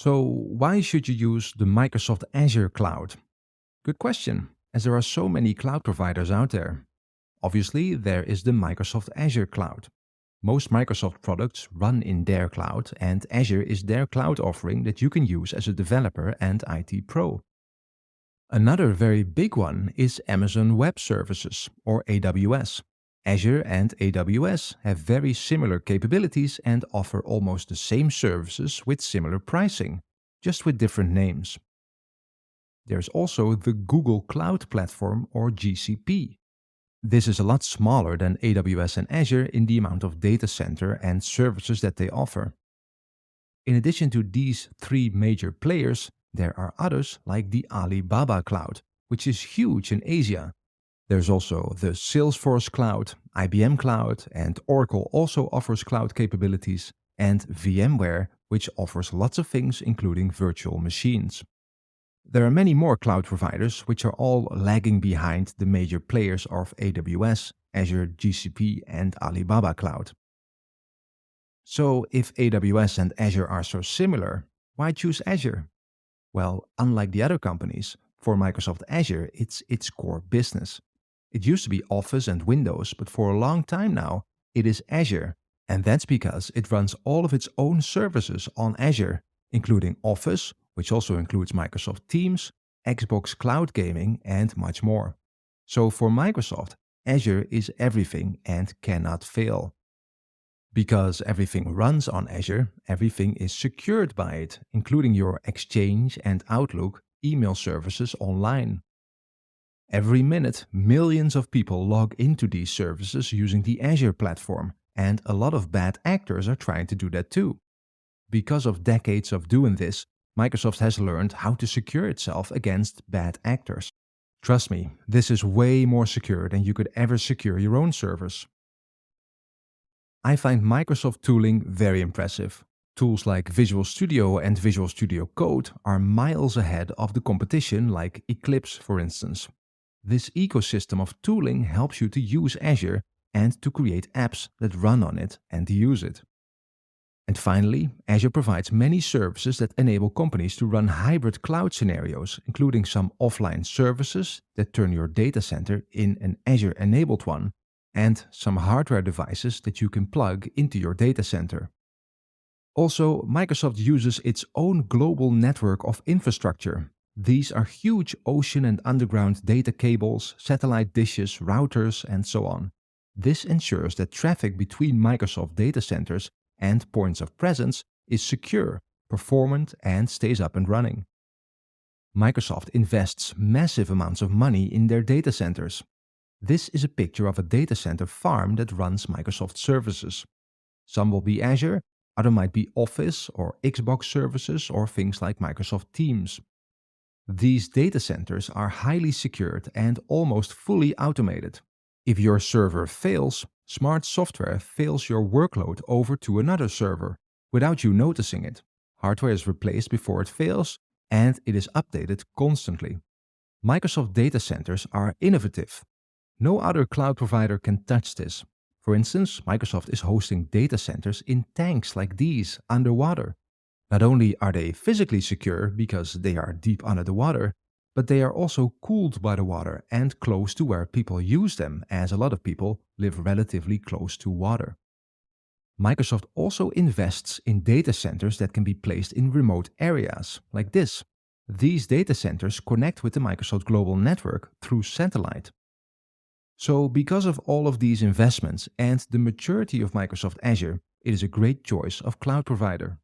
So, why should you use the Microsoft Azure cloud? Good question, as there are so many cloud providers out there. Obviously, there is the Microsoft Azure cloud. Most Microsoft products run in their cloud, and Azure is their cloud offering that you can use as a developer and IT pro. Another very big one is Amazon Web Services, or AWS. Azure and AWS have very similar capabilities and offer almost the same services with similar pricing, just with different names. There's also the Google Cloud Platform, or GCP. This is a lot smaller than AWS and Azure in the amount of data center and services that they offer. In addition to these three major players, there are others like the Alibaba Cloud, which is huge in Asia. There's also the Salesforce Cloud, IBM Cloud, and Oracle also offers cloud capabilities, and VMware, which offers lots of things including virtual machines. There are many more cloud providers which are all lagging behind the major players of AWS, Azure, GCP, and Alibaba Cloud. So if AWS and Azure are so similar, why choose Azure? Well, unlike the other companies, for Microsoft Azure, it's its core business. It used to be Office and Windows, but for a long time now, it is Azure. And that's because it runs all of its own services on Azure, including Office, which also includes Microsoft Teams, Xbox Cloud Gaming, and much more. So for Microsoft, Azure is everything and cannot fail. Because everything runs on Azure, everything is secured by it, including your Exchange and Outlook email services online. Every minute, millions of people log into these services using the Azure platform, and a lot of bad actors are trying to do that too. Because of decades of doing this, Microsoft has learned how to secure itself against bad actors. Trust me, this is way more secure than you could ever secure your own servers. I find Microsoft tooling very impressive. Tools like Visual Studio and Visual Studio Code are miles ahead of the competition, like Eclipse, for instance. This ecosystem of tooling helps you to use Azure and to create apps that run on it and to use it. And finally, Azure provides many services that enable companies to run hybrid cloud scenarios, including some offline services that turn your data center in an Azure-enabled one, and some hardware devices that you can plug into your data center. Also, Microsoft uses its own global network of infrastructure. These are huge ocean and underground data cables, satellite dishes, routers, and so on. This ensures that traffic between Microsoft data centers and points of presence is secure, performant, and stays up and running. Microsoft invests massive amounts of money in their data centers. This is a picture of a data center farm that runs Microsoft services. Some will be Azure, other might be Office or Xbox services or things like Microsoft Teams. These data centers are highly secured and almost fully automated. If your server fails, smart software fails your workload over to another server without you noticing it. Hardware is replaced before it fails, and it is updated constantly. Microsoft data centers are innovative. No other cloud provider can touch this. For instance, Microsoft is hosting data centers in tanks like these underwater. Not only are they physically secure because they are deep under the water, but they are also cooled by the water and close to where people use them, as a lot of people live relatively close to water. Microsoft also invests in data centers that can be placed in remote areas, like this. These data centers connect with the Microsoft Global Network through satellite. So because of all of these investments and the maturity of Microsoft Azure, it is a great choice of cloud provider.